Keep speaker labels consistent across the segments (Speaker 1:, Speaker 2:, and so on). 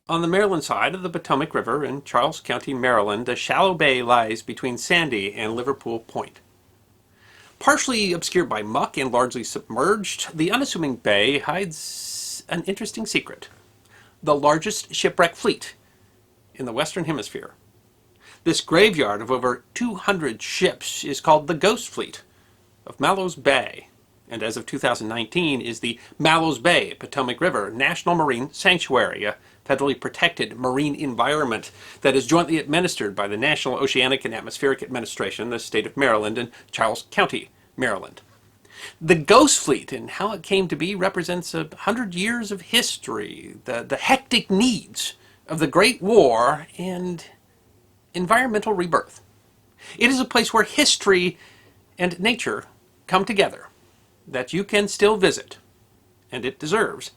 Speaker 1: On the Maryland side of the Potomac River in Charles County, Maryland, a shallow bay lies between Sandy and Liverpool Point. Partially obscured by muck and largely submerged, the unassuming bay hides an interesting secret: the largest shipwreck fleet in the Western Hemisphere. This graveyard of over 200 ships is called the Ghost Fleet of Mallows Bay, and as of 2019 is the Mallows Bay Potomac River National Marine Sanctuary, a federally protected marine environment that is jointly administered by the National Oceanic and Atmospheric Administration, the state of Maryland, and Charles County, Maryland. The Ghost Fleet and how it came to be represents 100 years of history, the hectic needs of the Great War, and environmental rebirth. It is a place where history and nature come together, that you can still visit, and it deserves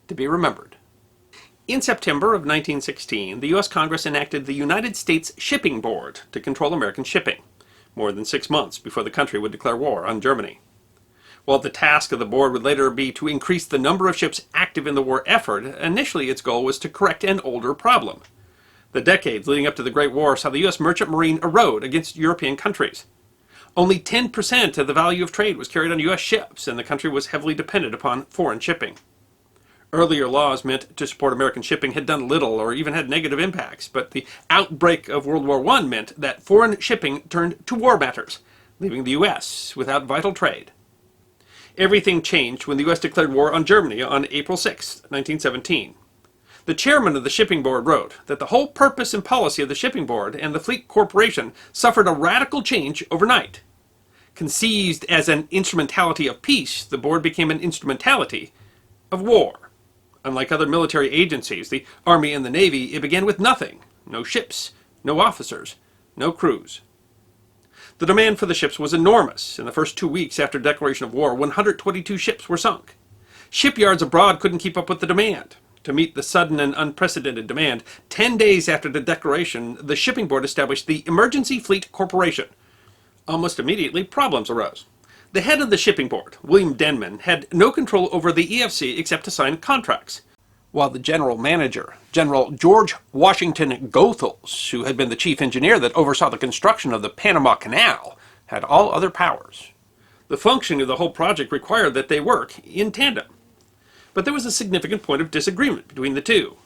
Speaker 1: to be remembered. In September of 1916, the U.S. Congress enacted the United States Shipping Board to control American shipping, more than 6 months before the country would declare war on Germany. While the task of the board would later be to increase the number of ships active in the war effort, initially its goal was to correct an older problem. The decades leading up to the Great War saw the U.S. merchant marine erode against European countries. Only 10% of the value of trade was carried on U.S. ships, and the country was heavily dependent upon foreign shipping. Earlier laws meant to support American shipping had done little or even had negative impacts, but the outbreak of World War I meant that foreign shipping turned to war matters, leaving the U.S. without vital trade. Everything changed when the U.S. declared war on Germany on April 6, 1917. The chairman of the Shipping Board wrote that the whole purpose and policy of the Shipping Board and the Fleet Corporation suffered a radical change overnight. Conceived as an instrumentality of peace, the board became an instrumentality of war. Unlike other military agencies, the Army and the Navy, it began with nothing. No ships, no officers, no crews. The demand for the ships was enormous. In the first 2 weeks after declaration of war, 122 ships were sunk. Shipyards abroad couldn't keep up with the demand. To meet the sudden and unprecedented demand, 10 days after the declaration, the Shipping Board established the Emergency Fleet Corporation. Almost immediately, problems arose. The head of the Shipping Board, William Denman, had no control over the EFC except to sign contracts, while the general manager, General George Washington Goethals, who had been the chief engineer that oversaw the construction of the Panama Canal, had all other powers. The functioning of the whole project required that they work in tandem. But there was a significant point of disagreement between the two.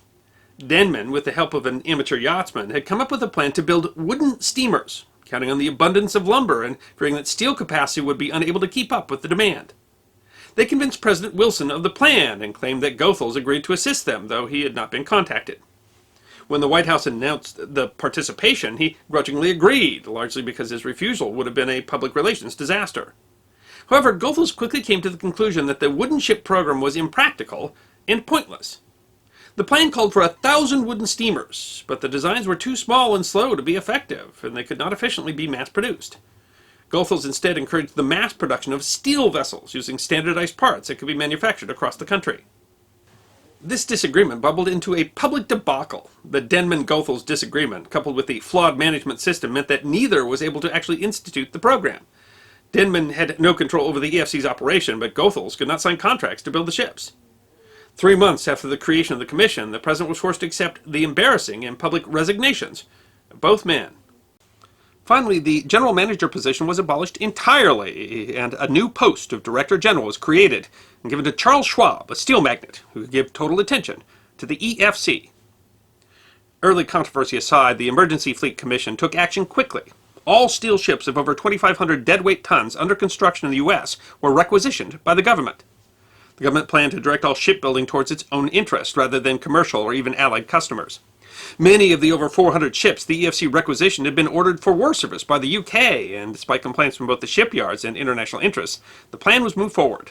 Speaker 1: Denman, with the help of an amateur yachtsman, had come up with a plan to build wooden steamers, counting on the abundance of lumber and fearing that steel capacity would be unable to keep up with the demand. They convinced President Wilson of the plan and claimed that Goethals agreed to assist them, though he had not been contacted. When the White House announced the participation, he grudgingly agreed, largely because his refusal would have been a public relations disaster. However, Goethals quickly came to the conclusion that the wooden ship program was impractical and pointless. The plan called for 1,000 wooden steamers, but the designs were too small and slow to be effective, and they could not efficiently be mass-produced. Goethals instead encouraged the mass production of steel vessels using standardized parts that could be manufactured across the country. This disagreement bubbled into a public debacle. The Denman-Goethals disagreement, coupled with the flawed management system, meant that neither was able to actually institute the program. Denman had no control over the EFC's operation, but Goethals could not sign contracts to build the ships. 3 months after the creation of the commission, the president was forced to accept the embarrassing and public resignations of both men. Finally, the general manager position was abolished entirely, and a new post of director general was created and given to Charles Schwab, a steel magnate, who could give total attention to the EFC. Early controversy aside, the Emergency Fleet Commission took action quickly. All steel ships of over 2,500 deadweight tons under construction in the U.S. were requisitioned by the government. The government planned to direct all shipbuilding towards its own interest rather than commercial or even allied customers. Many of the over 400 ships the EFC requisitioned had been ordered for war service by the UK, and despite complaints from both the shipyards and international interests, the plan was moved forward.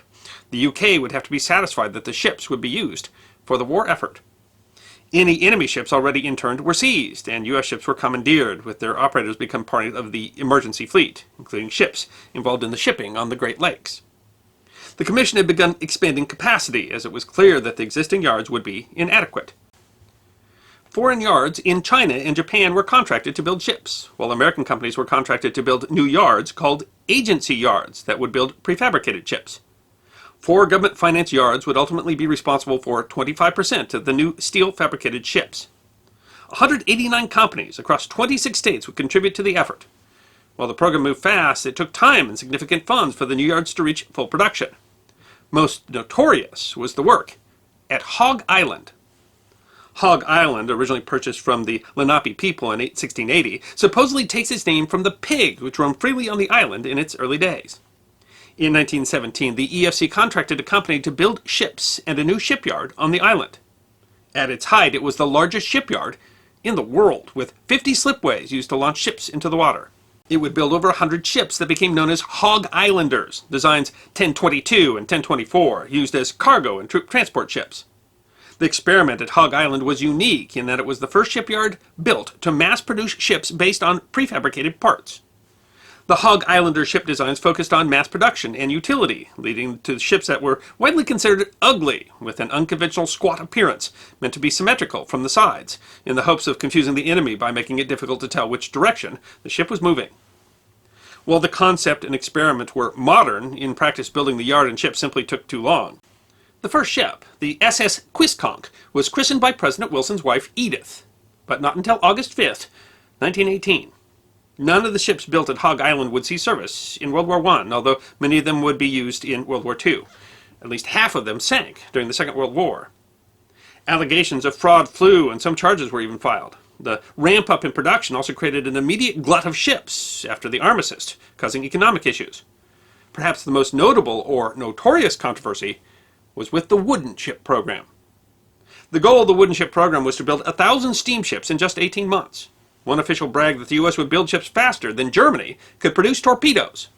Speaker 1: The UK would have to be satisfied that the ships would be used for the war effort. Any enemy ships already interned were seized, and U.S. ships were commandeered, with their operators become part of the emergency fleet, including ships involved in the shipping on the Great Lakes. The Commission had begun expanding capacity, as it was clear that the existing yards would be inadequate. Foreign yards in China and Japan were contracted to build ships, while American companies were contracted to build new yards called agency yards that would build prefabricated ships. 4 government-financed yards would ultimately be responsible for 25% of the new steel-fabricated ships. 189 companies across 26 states would contribute to the effort. While the program moved fast, it took time and significant funds for the new yards to reach full production. Most notorious was the work at Hog Island. Hog Island, originally purchased from the Lenape people in 1680, supposedly takes its name from the pigs which roamed freely on the island in its early days. In 1917, the EFC contracted a company to build ships and a new shipyard on the island. At its height, it was the largest shipyard in the world, with 50 slipways used to launch ships into the water. It would build over 100 ships that became known as Hog Islanders, designs 1022 and 1024, used as cargo and troop transport ships. The experiment at Hog Island was unique in that it was the first shipyard built to mass-produce ships based on prefabricated parts. The Hog Islander ship designs focused on mass production and utility, leading to ships that were widely considered ugly, with an unconventional squat appearance, meant to be symmetrical from the sides, in the hopes of confusing the enemy by making it difficult to tell which direction the ship was moving. While the concept and experiment were modern, in practice building the yard and ship simply took too long. The first ship, the SS Quistconck, was christened by President Wilson's wife Edith, but not until August 5th, 1918. None of the ships built at Hog Island would see service in World War I, although many of them would be used in World War II. At least half of them sank during the Second World War. Allegations of fraud flew, and some charges were even filed. The ramp-up in production also created an immediate glut of ships after the armistice, causing economic issues. Perhaps the most notable or notorious controversy was with the wooden ship program. The goal of the wooden ship program was to build 1,000 steamships in just 18 months. One official bragged that the U.S. would build ships faster than Germany could produce torpedoes.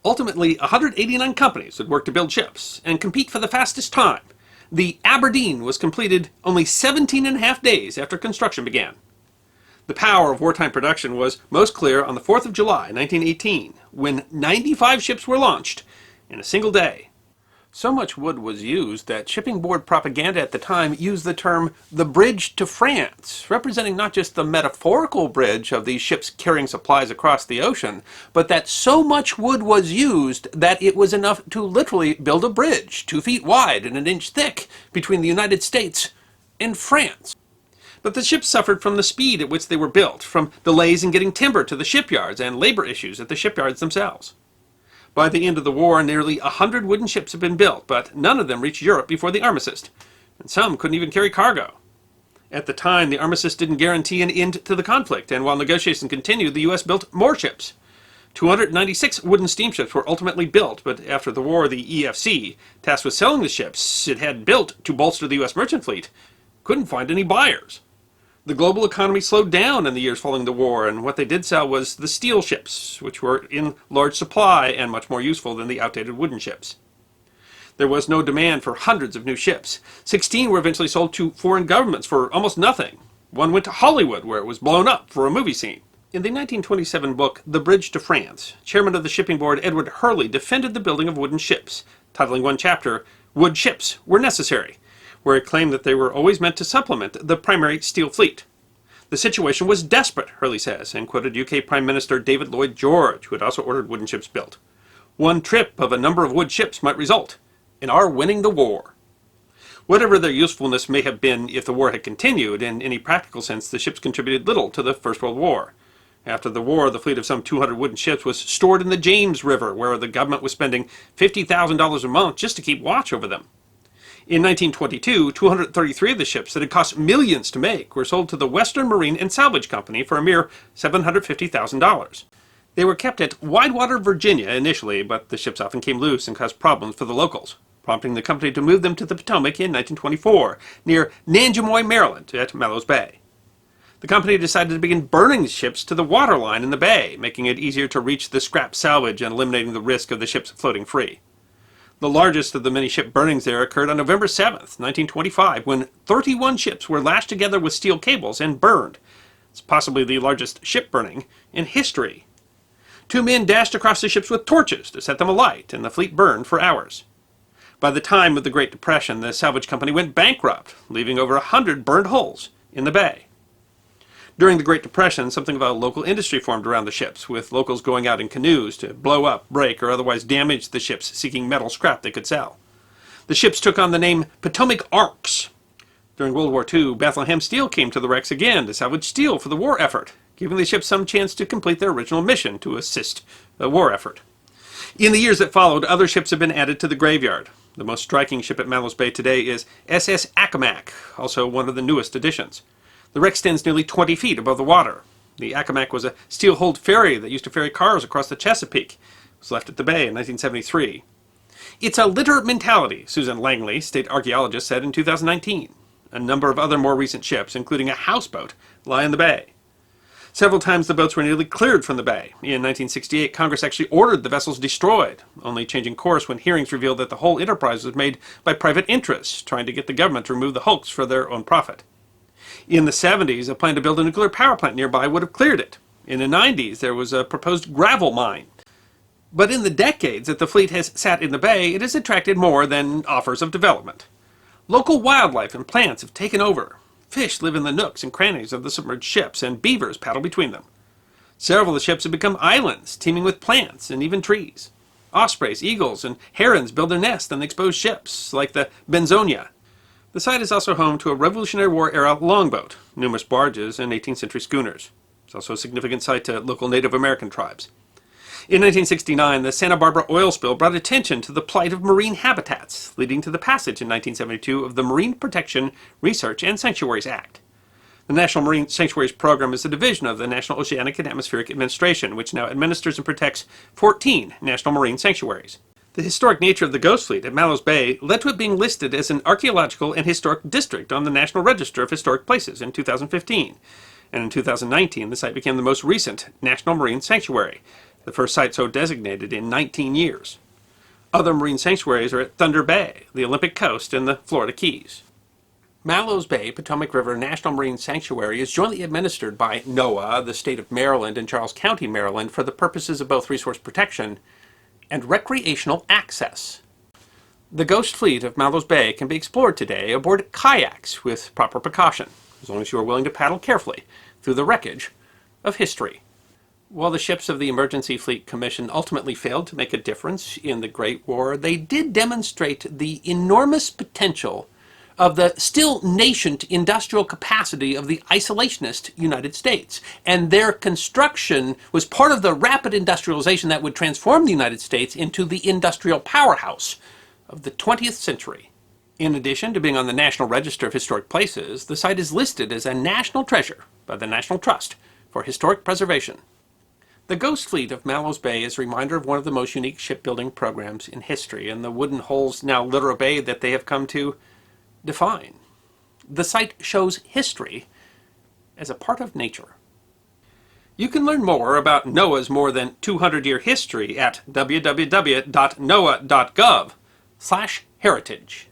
Speaker 1: Ultimately, 189 companies would work to build ships and compete for the fastest time. The Aberdeen was completed only 17.5 days after construction began. The power of wartime production was most clear on the 4th of July, 1918, when 95 ships were launched in a single day. So much wood was used that shipping board propaganda at the time used the term the bridge to France, representing not just the metaphorical bridge of these ships carrying supplies across the ocean, but that so much wood was used that it was enough to literally build a bridge 2 feet wide and 1 inch thick between the United States and France. But the ships suffered from the speed at which they were built, from delays in getting timber to the shipyards and labor issues at the shipyards themselves. By the end of the war, nearly 100 wooden ships had been built, but none of them reached Europe before the armistice, and some couldn't even carry cargo. At the time, the armistice didn't guarantee an end to the conflict, and while negotiations continued, the U.S. built more ships. 296 wooden steamships were ultimately built, but after the war, the EFC, tasked with selling the ships it had built to bolster the U.S. merchant fleet, couldn't find any buyers. The global economy slowed down in the years following the war, and what they did sell was the steel ships, which were in large supply and much more useful than the outdated wooden ships. There was no demand for hundreds of new ships. 16 were eventually sold to foreign governments for almost nothing. One went to Hollywood, where it was blown up for a movie scene. In the 1927 book, The Bridge to France, chairman of the shipping board Edward Hurley defended the building of wooden ships, titling one chapter, "Wood Ships Were Necessary," where he claimed that they were always meant to supplement the primary steel fleet. The situation was desperate, Hurley says, and quoted UK Prime Minister David Lloyd George, who had also ordered wooden ships built. One trip of a number of wood ships might result in our winning the war. Whatever their usefulness may have been if the war had continued, in any practical sense, the ships contributed little to the First World War. After the war, the fleet of some 200 wooden ships was stored in the James River, where the government was spending $50,000 a month just to keep watch over them. In 1922, 233 of the ships that had cost millions to make were sold to the Western Marine and Salvage Company for a mere $750,000. They were kept at Widewater, Virginia initially, but the ships often came loose and caused problems for the locals, prompting the company to move them to the Potomac in 1924, near Nanjemoy, Maryland, at Mallows Bay. The company decided to begin burning ships to the waterline in the bay, making it easier to reach the scrap salvage and eliminating the risk of the ships floating free. The largest of the many ship burnings there occurred on November 7th, 1925, when 31 ships were lashed together with steel cables and burned. It's possibly the largest ship burning in history. 2 men dashed across the ships with torches to set them alight, and the fleet burned for hours. By the time of the Great Depression, the salvage company went bankrupt, leaving over 100 burned hulls in the bay. During the Great Depression, something of a local industry formed around the ships, with locals going out in canoes to blow up, break, or otherwise damage the ships seeking metal scrap they could sell. The ships took on the name Potomac Arks. During World War II, Bethlehem Steel came to the wrecks again to salvage steel for the war effort, giving the ships some chance to complete their original mission to assist the war effort. In the years that followed, other ships have been added to the graveyard. The most striking ship at Mallows Bay today is SS Accomac, also one of the newest additions. The wreck stands nearly 20 feet above the water. The Accomac was a steel-hulled ferry that used to ferry cars across the Chesapeake. It was left at the bay in 1973. It's a litter mentality, Susan Langley, state archaeologist, said in 2019. A number of other more recent ships, including a houseboat, lie in the bay. Several times the boats were nearly cleared from the bay. In 1968, Congress actually ordered the vessels destroyed, only changing course when hearings revealed that the whole enterprise was made by private interests, trying to get the government to remove the hulks for their own profit. In the 70s, a plan to build a nuclear power plant nearby would have cleared it. In the 90s, there was a proposed gravel mine. But in the decades that the fleet has sat in the bay, it has attracted more than offers of development. Local wildlife and plants have taken over. Fish live in the nooks and crannies of the submerged ships, and beavers paddle between them. Several of the ships have become islands, teeming with plants and even trees. Ospreys, eagles, and herons build their nests on the exposed ships, like the Benzonia. The site is also home to a Revolutionary War-era longboat, numerous barges, and 18th century schooners. It's also a significant site to local Native American tribes. In 1969, the Santa Barbara oil spill brought attention to the plight of marine habitats, leading to the passage in 1972 of the Marine Protection, Research, and Sanctuaries Act. The National Marine Sanctuaries Program is a division of the National Oceanic and Atmospheric Administration, which now administers and protects 14 national marine sanctuaries. The historic nature of the Ghost Fleet at Mallows Bay led to it being listed as an archaeological and historic district on the National Register of Historic Places in 2015. And in 2019, the site became the most recent National Marine Sanctuary, the first site so designated in 19 years. Other marine sanctuaries are at Thunder Bay, the Olympic Coast, and the Florida Keys. Mallows Bay Potomac River National Marine Sanctuary is jointly administered by NOAA, the state of Maryland, and Charles County, Maryland, for the purposes of both resource protection and recreational access. The Ghost Fleet of Mallows Bay can be explored today aboard kayaks with proper precaution, as long as you are willing to paddle carefully through the wreckage of history. While the ships of the Emergency Fleet Commission ultimately failed to make a difference in the Great War, they did demonstrate the enormous potential of the still nascent industrial capacity of the isolationist United States. And their construction was part of the rapid industrialization that would transform the United States into the industrial powerhouse of the 20th century. In addition to being on the National Register of Historic Places, the site is listed as a national treasure by the National Trust for Historic Preservation. The Ghost Fleet of Mallows Bay is a reminder of one of the most unique shipbuilding programs in history, and the wooden hulls now litter a bay that they have come to define. The site shows history as a part of nature. You can learn more about NOAA's more than 200-year history at www.noaa.gov/heritage.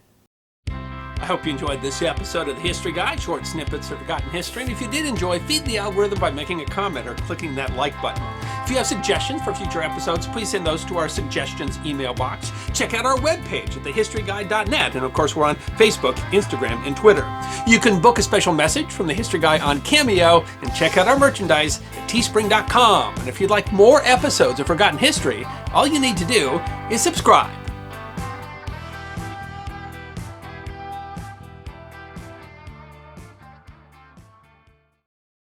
Speaker 1: I hope you enjoyed this episode of the History Guide, short snippets of forgotten history. And if you did enjoy, feed the algorithm by making a comment or clicking that like button. If you have suggestions for future episodes, please send those to our suggestions email box. Check out our webpage at thehistoryguide.net. And of course, we're on Facebook, Instagram, and Twitter. You can book a special message from the History Guy on Cameo and check out our merchandise at teespring.com. And if you'd like more episodes of Forgotten History, all you need to do is subscribe.